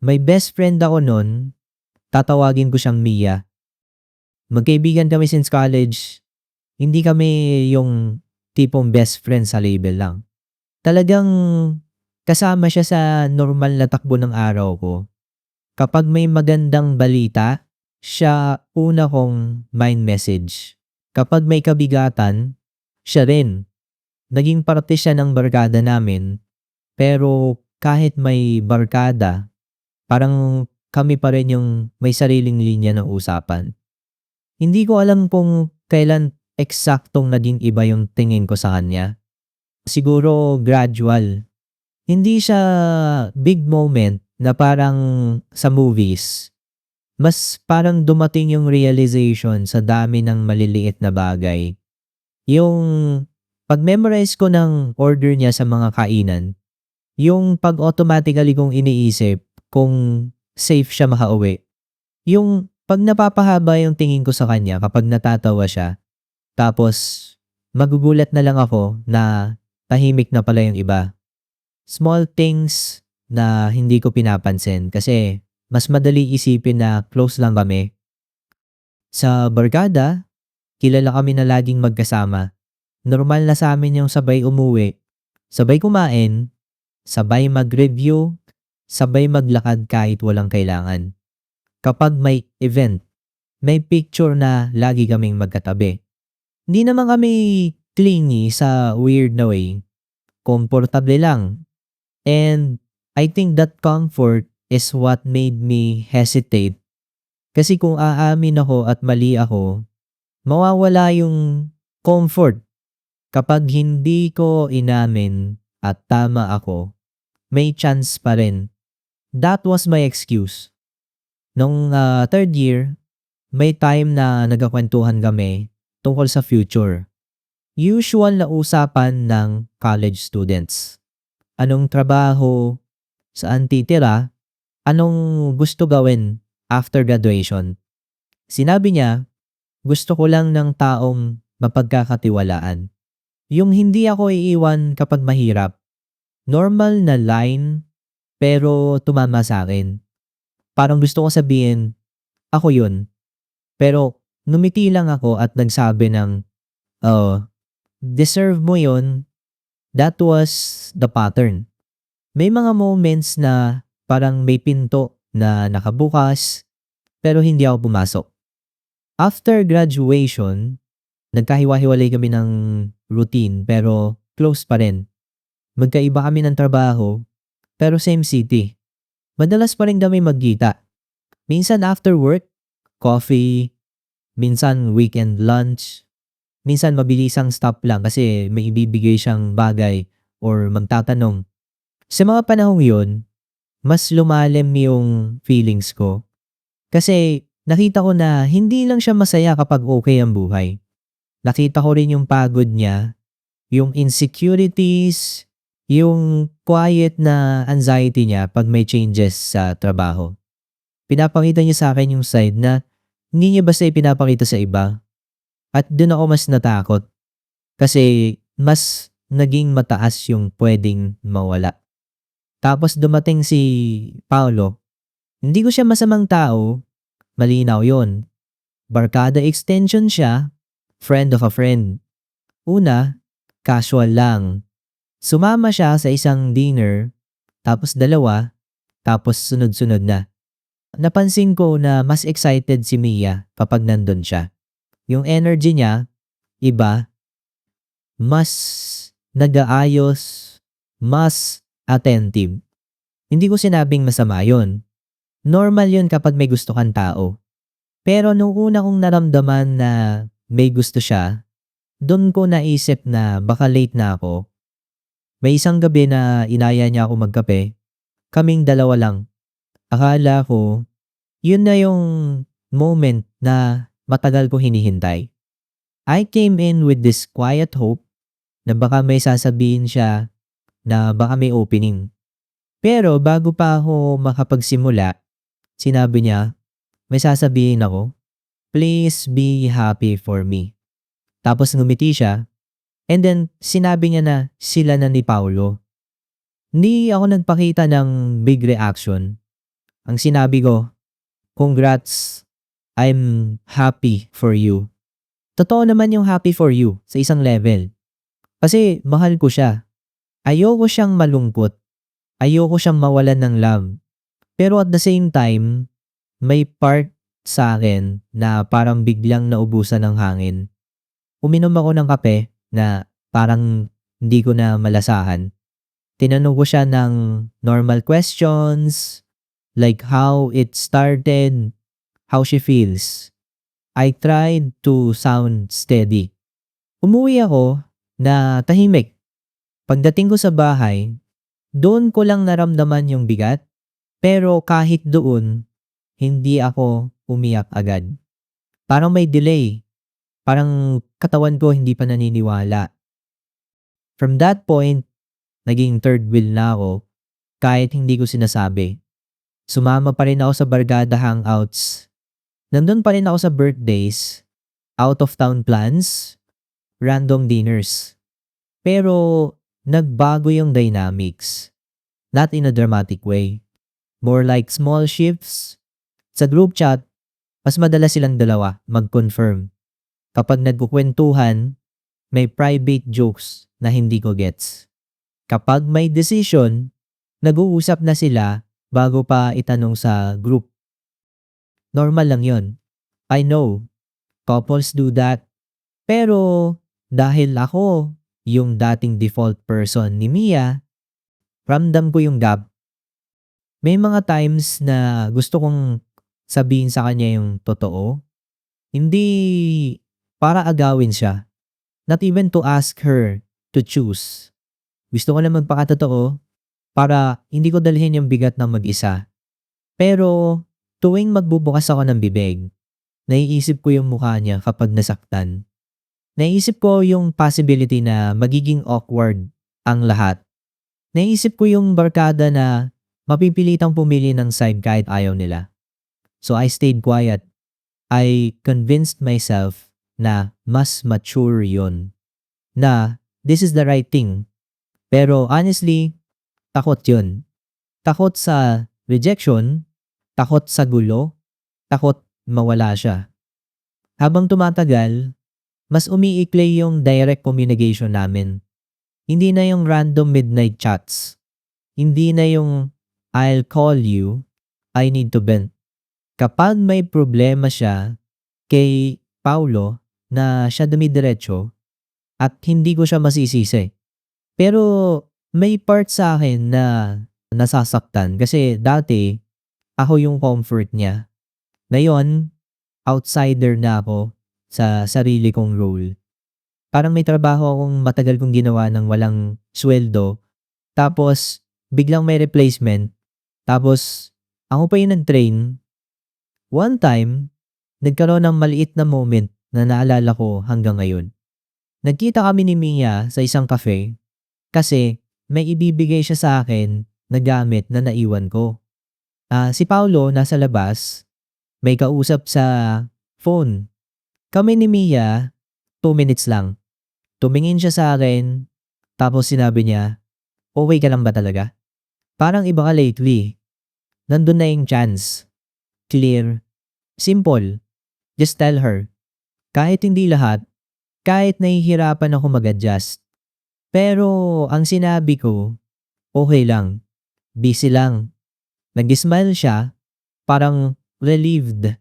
May best friend ako nun, tatawagin ko siyang Mia. Magkaibigan kami since college. Hindi kami yung tipong best friend sa label lang. Talagang kasama siya sa normal na takbo ng araw ko. Kapag may magandang balita, siya una kong mind message. Kapag may kabigatan, siya rin. Naging parte siya ng barkada namin, pero kahit may barkada, parang kami pa rin yung may sariling linya ng usapan. Hindi ko alam kung kailan eksaktong naging iba yung tingin ko sa kanya. Siguro gradual. Hindi siya big moment na parang sa movies. Mas parang dumating yung realization sa dami ng maliliit na bagay. Yung pag-memorize ko ng order niya sa mga kainan, yung pag-automatically kong iniisip kung safe siya makauwi. Yung 'pag napapahaba yung tingin ko sa kanya kapag natatawa siya, tapos magugulat na lang ako na tahimik na pala yung iba. Small things na hindi ko pinapansin kasi mas madali isipin na close lang kami. Sa barkada, kilala kami na laging magkasama. Normal na sa amin yung sabay umuwi, sabay kumain, sabay mag-review, sabay maglakad kahit walang kailangan. Kapag may event, may picture na lagi kaming magkatabi. Hindi naman kami clingy sa weird na way. Komportable lang. And I think that comfort is what made me hesitate. Kasi kung aamin ako at mali ako, mawawala yung comfort. Kapag hindi ko inamin at tama ako, may chance pa rin. That was my excuse. Nung third year, may time na nagkakwentuhan kami tungkol sa future. Usual na usapan ng college students. Anong trabaho, saan titira, anong gusto gawin after graduation. Sinabi niya, gusto ko lang ng taong mapagkakatiwalaan. Yung hindi ako iiwan kapag mahirap. Normal na line, pero tumama sa akin. Parang gusto ko sabihin, ako yun. Pero numiti lang ako at nagsabi ng, oh, deserve mo yun. That was the pattern. May mga moments na parang may pinto na nakabukas, pero hindi ako pumasok. After graduation, nagkahiwa-hiwalay kami ng routine pero close pa rin. Magkaiba kami ng trabaho, pero same city. Madalas pa rin kami magkita. Minsan after work, coffee, minsan weekend lunch, minsan mabilisang stop lang kasi may ibibigay siyang bagay or magtatanong. Sa mga panahong yun, mas lumalim yung feelings ko. Kasi nakita ko na hindi lang siya masaya kapag okay ang buhay. Nakita ko rin yung pagod niya, yung insecurities, yung quiet na anxiety niya pag may changes sa trabaho. Pinapakita niya sa akin yung side na hindi niya basta ipinapakita sa iba. At dun ako mas natakot kasi mas naging mataas yung pwedeng mawala. Tapos dumating si Paolo. Hindi ko siya masamang tao, malinaw yon. Barkada extension siya, friend of a friend. Una, casual lang. Sumama siya sa isang dinner, tapos dalawa, tapos sunod-sunod na. Napansin ko na mas excited si Mia kapag nandun siya. Yung energy niya, iba, mas nag-aayos, mas attentive. Hindi ko sinabing masama yon. Normal yun kapag may gusto kang tao. Pero nung una kong naramdaman na may gusto siya, doon ko naisip na baka late na ako. May isang gabi na inaya niya ako magkape. Kaming dalawa lang. Akala ko, yun na yung moment na matagal ko hinihintay. I came in with this quiet hope na baka may sasabihin siya na baka may opening. Pero bago pa ako makapagsimula, sinabi niya, may sasabihin ako, please be happy for me. Tapos ngumiti siya, and then sinabi niya na sila na ni Paulo. Hindi ako nagpakita ng big reaction. Ang sinabi ko, "Congrats, I'm happy for you." Totoo naman yung happy for you sa isang level. Kasi mahal ko siya. Ayoko siyang malungkot. Ayoko siyang mawalan ng love. Pero at the same time, may part sa akin na parang biglang naubusan ng hangin. Uminom ako ng kape na parang hindi ko na malasahan. Tinanong ko siya ng normal questions, like how it started, how she feels. I tried to sound steady. Umuwi ako na tahimik. Pagdating ko sa bahay, doon ko lang naramdaman yung bigat. Pero kahit doon, hindi ako umiyak agad. Parang may delay. Parang katawan ko hindi pa naniniwala. From that point, naging third wheel na ako kahit hindi ko sinasabi. Sumama pa rin ako sa barkada hangouts. Nandun pa rin ako sa birthdays, out of town plans, random dinners. Pero nagbago yung dynamics. Not in a dramatic way. More like small shifts. Sa group chat, mas madalas silang dalawa mag-confirm. Kapag nagkukwentuhan, may private jokes na hindi ko gets. Kapag may decision, nag-uusap na sila bago pa itanong sa group. Normal lang yon. I know, couples do that. Pero dahil ako yung dating default person ni Mia, ramdam ko yung gap. May mga times na gusto kong sabihin sa kanya yung totoo. Hindi para agawin siya. Not even to ask her to choose. Gusto ko na magpakatotoo para hindi ko dalhin yung bigat ng mag-isa. Pero tuwing magbubukas ako ng bibig, naiisip ko yung mukha niya kapag nasaktan. Naiisip ko yung possibility na magiging awkward ang lahat. Naiisip ko yung barkada na mapipilitang pumili ng side kahit ayaw nila. So I stayed quiet. I convinced myself na mas mature yun. Na this is the right thing. Pero honestly, takot yun. Takot sa rejection, takot sa gulo, takot mawala siya. Habang tumatagal, mas umiikli yung direct communication namin. Hindi na yung random midnight chats. Hindi na yung I'll call you, I need to vent. Kapag may problema siya kay Paulo na siya dumidiretso at hindi ko siya masisisi. Pero may part sa akin na nasasaktan kasi dati ako yung comfort niya. Ngayon, outsider na ako sa sarili kong role. Parang may trabaho akong matagal kong ginawa ng walang sweldo. Tapos, biglang may replacement. Tapos, ako pa yung nag-train. One time, nagkaroon ng maliit na moment na naalala ko hanggang ngayon. Nagkita kami ni Mia sa isang cafe kasi may ibibigay siya sa akin na gamit na naiwan ko. Si Paulo nasa labas, may kausap sa phone. Kami ni Mia, 2 minutes lang. Tumingin siya sa akin, tapos sinabi niya, "Okay ka lang ba talaga? Parang iba ka lately." Nandun na yung chance. Clear. Simple. Just tell her. Kahit hindi lahat, kahit nahihirapan ako mag-adjust. Pero ang sinabi ko, okay lang. Busy lang. Nag-smile siya, parang relieved.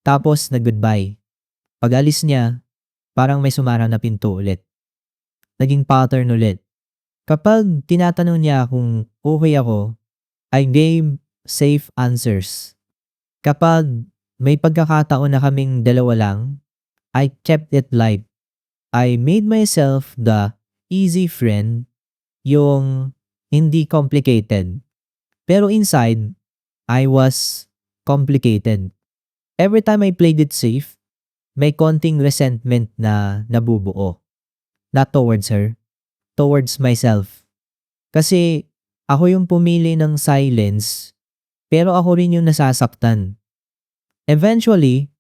Tapos nag-goodbye. Pag-alis niya, parang may sumarang na pinto ulit. Naging pattern ulit. Kapag tinatanong niya kung okay ako, I gave safe answers. Kapag may pagkakataon na kaming dalawa lang, I kept it light. I made myself the easy friend, yung hindi complicated. Pero inside, I was complicated. Every time I played it safe, may konting resentment na nabubuo. Not towards her, towards myself. Kasi ako yung pumili ng silence, pero ako rin yung nasasaktan. Eventually,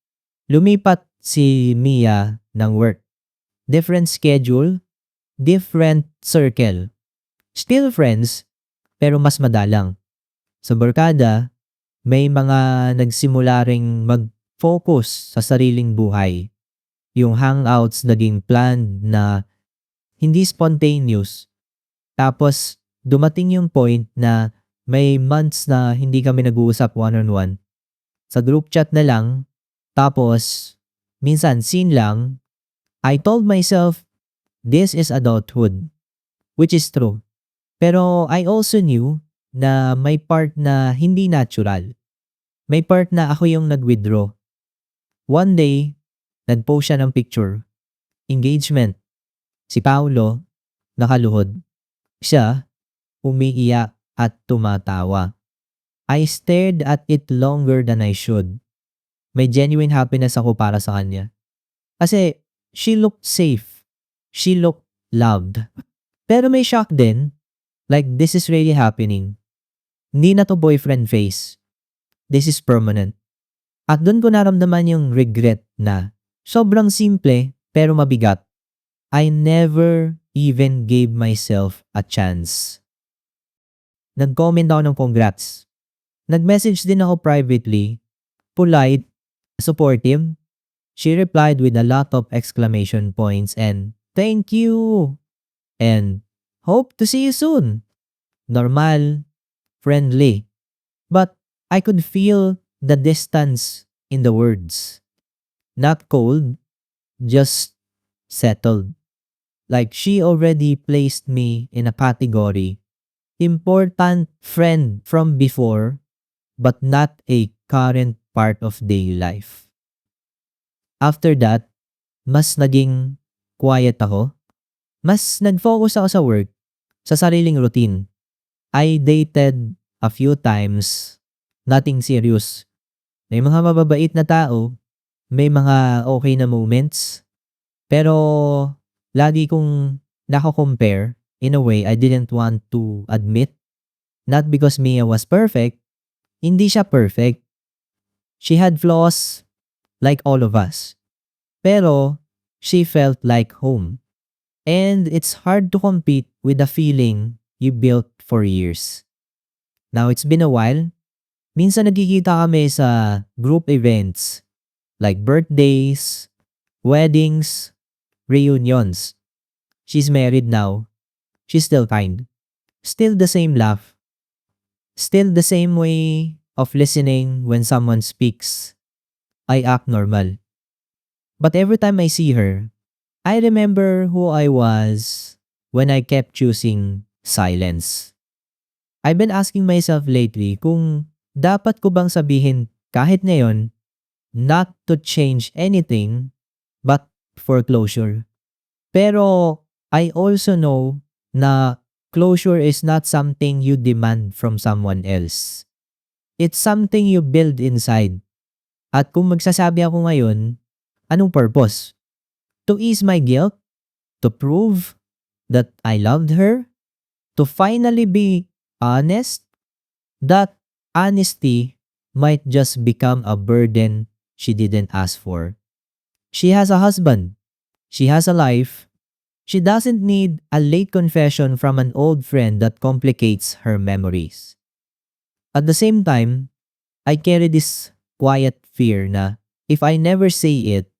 lumipat si Mia ng work. Different schedule, different circle. Still friends, pero mas madalang. Sa barkada, May mga nagsimula ring mag-focus sa sariling buhay. Yung hangouts naging planned na hindi spontaneous. Tapos dumating yung point na may months na hindi kami nag-uusap one-on-one. Sa group chat na lang, tapos minsan scene lang. I told myself, this is adulthood, which is true. Pero I also knew na may part na hindi natural. May part na ako yung nag-withdraw. One day, nag-post siya ng picture. Engagement. Si Paulo, nakaluhod. Siya, umiiyak at tumatawa. I stared at it longer than I should. May genuine happiness ako para sa kanya. Kasi she looked safe. She looked loved. Pero may shock din. Like, this is really happening. Hindi na to boyfriend face. This is permanent. At doon ko naramdaman yung regret na sobrang simple pero mabigat. I never even gave myself a chance. Nag-comment ako ng congrats. Nag-message din ako privately. Polite, supportive. She replied with a lot of exclamation points and thank you and hope to see you soon. Normal, friendly. But I could feel the distance in the words. Not cold, just settled. Like she already placed me in a category. Important friend from before, but not a current part of daily life. After that, mas naging quiet ako. Mas nag-focus ako sa work, sa sariling routine. I dated a few times, nothing serious. May mga mababait na tao, may mga okay na moments, pero lagi kong nako-compare in a way I didn't want to admit. Not because Mia was perfect, hindi siya perfect. She had flaws like all of us. Pero she felt like home. And it's hard to compete with the feeling you built for years. Now it's been a while. Minsan nagkikita kami sa group events like birthdays, weddings, reunions. She's married now. She's still kind. Still the same laugh. Still the same way of listening when someone speaks. I act normal. But every time I see her, I remember who I was when I kept choosing silence. I've been asking myself lately kung dapat ko bang sabihin kahit ngayon not to change anything but for closure. Pero I also know na closure is not something you demand from someone else. It's something you build inside. At kung magsasabi ako ngayon, anong purpose? To ease my guilt? To prove that I loved her? To finally be honest? That honesty might just become a burden she didn't ask for. She has a husband. She has a life. She doesn't need a late confession from an old friend that complicates her memories. At the same time, I carry this quiet fear na if I never say it,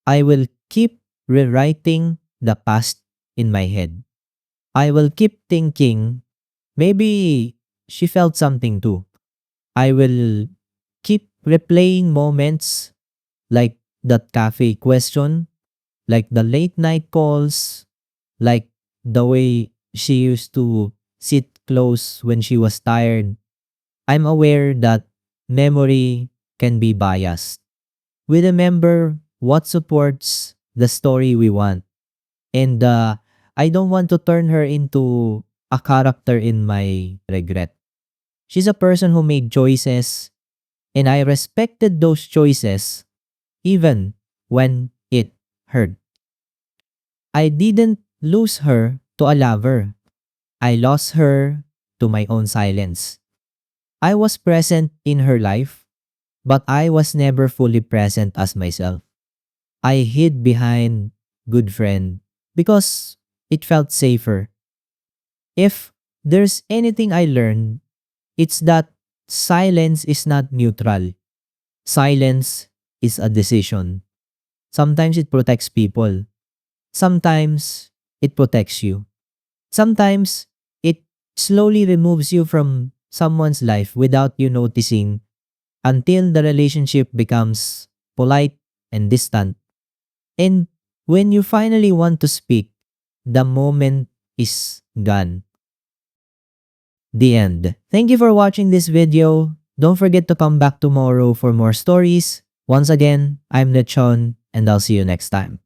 I will keep rewriting the past in my head. I will keep thinking, maybe she felt something too. I will keep replaying moments like that cafe question, like the late night calls, like the way she used to sit close when she was tired. I'm aware that memory can be biased. We remember what supports the story we want. And I don't want to turn her into a character in my regret. She's a person who made choices, and I respected those choices even when it hurt. I didn't lose her to a lover. I lost her to my own silence. I was present in her life, but I was never fully present as myself. I hid behind good friend because it felt safer. If there's anything I learned, it's that silence is not neutral. Silence is a decision. Sometimes it protects people. Sometimes it protects you. Sometimes it slowly removes you from someone's life without you noticing until the relationship becomes polite and distant. And when you finally want to speak, the moment is gone. The end. Thank you for watching this video. Don't forget to come back tomorrow for more stories. Once again, I'm Lechon and I'll see you next time.